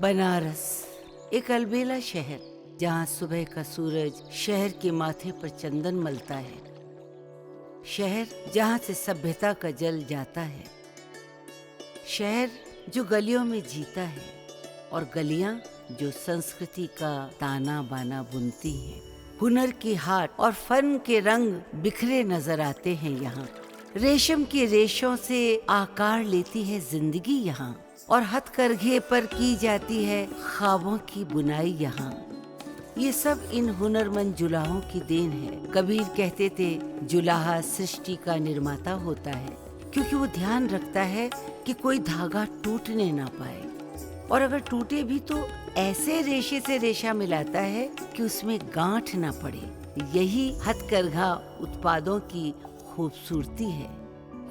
बनारस एक अलबेला शहर, जहाँ सुबह का सूरज शहर के माथे पर चंदन मलता है। शहर जहाँ से सभ्यता का जल जाता है। शहर जो गलियों में जीता है और गलियाँ जो संस्कृति का ताना बाना बुनती हैं। हुनर की हाट और फन के रंग बिखरे नजर आते हैं यहाँ। रेशम के रेशों से आकार लेती है जिंदगी यहाँ और हथकरघे पर की जाती है ख्वाबों की बुनाई यहाँ। ये सब इन हुनरमंद जुलाहों की देन है। कबीर कहते थे, जुलाहा सृष्टि का निर्माता होता है, क्योंकि वो ध्यान रखता है कि कोई धागा टूटने ना पाए, और अगर टूटे भी तो ऐसे रेशे से रेशा मिलाता है कि उसमें गांठ ना पड़े। यही हथकरघा उत्पादों की खूबसूरती है।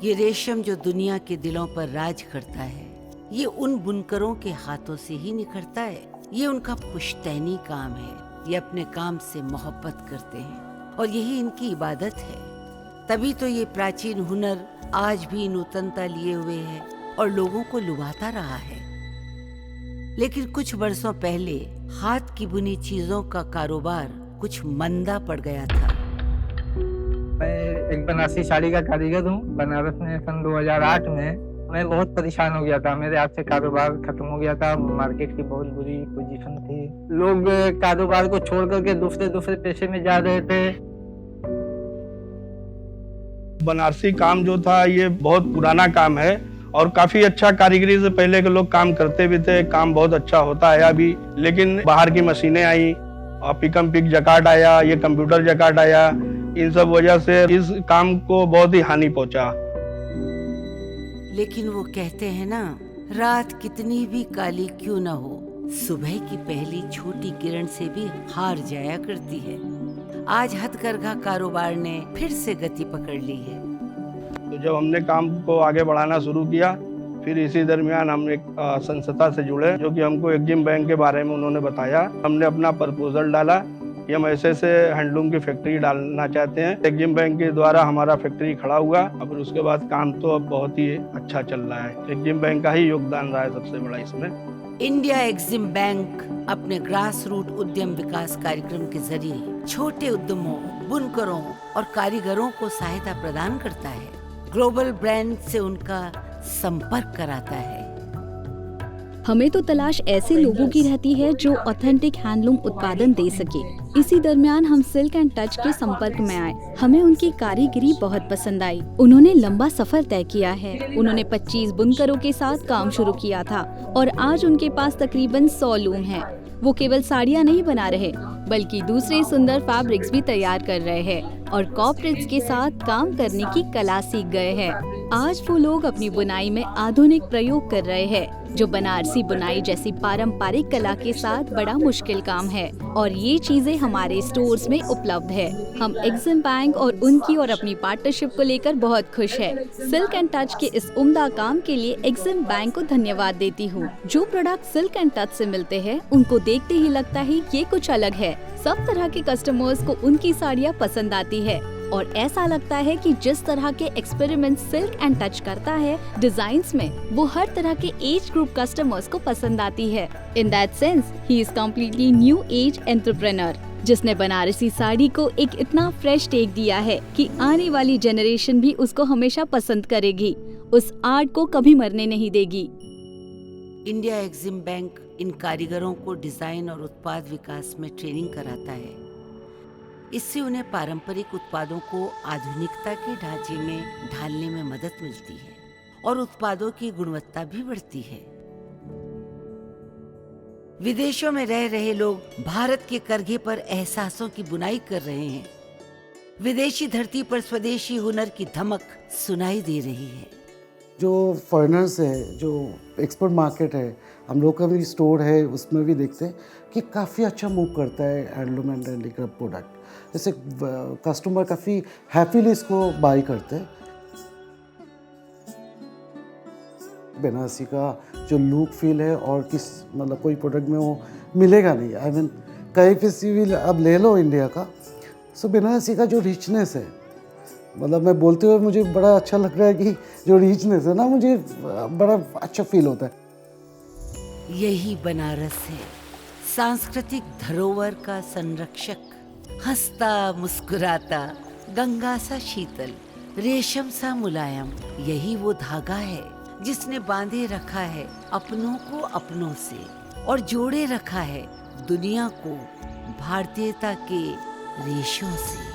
ये रेशम जो दुनिया के दिलों पर राज करता है, ये उन बुनकरों के हाथों से ही निखरता है। ये उनका पुश्तैनी काम है। ये अपने काम से मोहब्बत करते हैं और यही इनकी इबादत है। तभी तो ये प्राचीन हुनर आज भी नूतनता लिए हुए है और लोगों को लुभाता रहा है। लेकिन कुछ वर्षों पहले हाथ की बुनी चीजों का कारोबार कुछ मंदा पड़ गया था। मैं एक बनारसी साड़ी का कारीगर हूँ। बनारस में सन 2008 में मैं बहुत परेशान हो गया था। मेरे हाथ से कारोबार खत्म हो गया था। मार्केट की बहुत बुरी पोजीशन थी। लोग कारोबार को छोड़ करके दूसरे पेशे में जा रहे थे। बनारसी काम जो था ये बहुत पुराना काम है और काफी अच्छा कारीगरी से पहले के लोग काम करते भी थे। काम बहुत अच्छा होता है अभी, लेकिन बाहर की मशीनें आई और पिकम पिक जकार्ड आया, ये कंप्यूटर जकार्ड आया। इन सब वजह से इस काम को बहुत ही हानि पहुंचा। लेकिन वो कहते हैं ना, रात कितनी भी काली क्यों न हो, सुबह की पहली छोटी किरण से भी हार जाया करती है। आज हथकरघा कारोबार ने फिर से गति पकड़ ली है। तो जब हमने काम को आगे बढ़ाना शुरू किया, फिर इसी दरमियान हम एक संस्था से जुड़े, जो कि हमको एक्जिम बैंक के बारे में उन्होंने बताया। हमने अपना प्रपोजल डाला कि हम ऐसे हैंडलूम की फैक्ट्री डालना चाहते हैं। एक्जिम बैंक के द्वारा हमारा फैक्ट्री खड़ा हुआ। अब उसके बाद काम तो अब बहुत ही अच्छा चल रहा है। एक्जिम बैंक का ही योगदान रहा है सबसे बड़ा इसमें। इंडिया एक्जिम बैंक अपने ग्रास रूट उद्यम विकास कार्यक्रम के जरिए छोटे उद्यमों, बुनकरों और कारीगरों को सहायता प्रदान करता है। ग्लोबल ब्रांड से उनका संपर्क कराता है। हमें तो तलाश ऐसे लोगों की रहती है जो ऑथेंटिक हैंडलूम उत्पादन दे सके। इसी दरमियान हम सिल्क एंड टच के संपर्क में आए। हमें उनकी कारीगरी बहुत पसंद आई। उन्होंने लंबा सफर तय किया है। उन्होंने 25 बुनकरों के साथ काम शुरू किया था और आज उनके पास तकरीबन 100 लूम हैं। वो केवल साड़ियाँ नहीं बना रहे, बल्कि दूसरे सुंदर फैब्रिक्स भी तैयार कर रहे हैं और कॉर्पोरेट्स के साथ काम करने की कला सीख गए हैं। आज वो लोग अपनी बुनाई में आधुनिक प्रयोग कर रहे हैं, जो बनारसी बुनाई जैसी पारंपरिक कला के साथ बड़ा मुश्किल काम है। और ये चीजें हमारे स्टोर्स में उपलब्ध है। हम एक्जिम बैंक और उनकी और अपनी पार्टनरशिप को लेकर बहुत खुश है। सिल्क एंड टच के इस उम्दा काम के लिए एक्जिम बैंक को धन्यवाद देती हूँ। जो प्रोडक्ट सिल्क एंड टच से मिलते हैं, उनको देखते ही लगता है ये कुछ अलग है। सब तरह के कस्टमर्स को उनकी साड़ियाँ पसंद आती है और ऐसा लगता है कि जिस तरह के एक्सपेरिमेंट सिल्क एंड टच करता है डिजाइन्स में, वो हर तरह के एज ग्रुप कस्टमर्स को पसंद आती है। In that sense he is completely new age entrepreneur, जिसने बनारसी साड़ी को एक इतना फ्रेश टेक दिया है कि आने वाली जनरेशन भी उसको हमेशा पसंद करेगी। उस आर्ट को कभी मरने नहीं देगी। इंडिया एक्जिम बैंक इन कारीगरों को डिजाइन और उत्पाद विकास में ट्रेनिंग कराता है। इससे उन्हें पारंपरिक उत्पादों को आधुनिकता के ढांचे में ढालने में मदद मिलती है और उत्पादों की गुणवत्ता भी बढ़ती है। विदेशों में रह रहे लोग भारत के करघे पर एहसासों की बुनाई कर रहे हैं। विदेशी धरती पर स्वदेशी हुनर की धमक सुनाई दे रही है। जो फॉरेनर्स है, जो एक्सपोर्ट मार्केट है, हम लोग का भी स्टोर है, उसमें भी देखते हैं कि काफ़ी अच्छा मूव करता है हैंडलूम एंड हैंडीक्राफ्ट प्रोडक्ट। जैसे कस्टमर काफ़ी हैप्पीली इसको बाई करते हैं। बनारसी का जो लुक फील है और किस मतलब कोई प्रोडक्ट में वो मिलेगा नहीं। आई मीन कहीं पे सी भी अब ले लो इंडिया का, सो बनारसी का जो रिचनेस है, मतलब मैं बोलते हुए मुझे बड़ा अच्छा लग रहा है कि जो रिचनेस है ना, मुझे बड़ा अच्छा फील होता है। यही बनारस है, सांस्कृतिक धरोहर का संरक्षक। हंसता मुस्कुराता, गंगा सा शीतल, रेशम सा मुलायम, यही वो धागा है जिसने बांधे रखा है अपनों को अपनों से और जोड़े रखा है दुनिया को भारतीयता के रेशों से।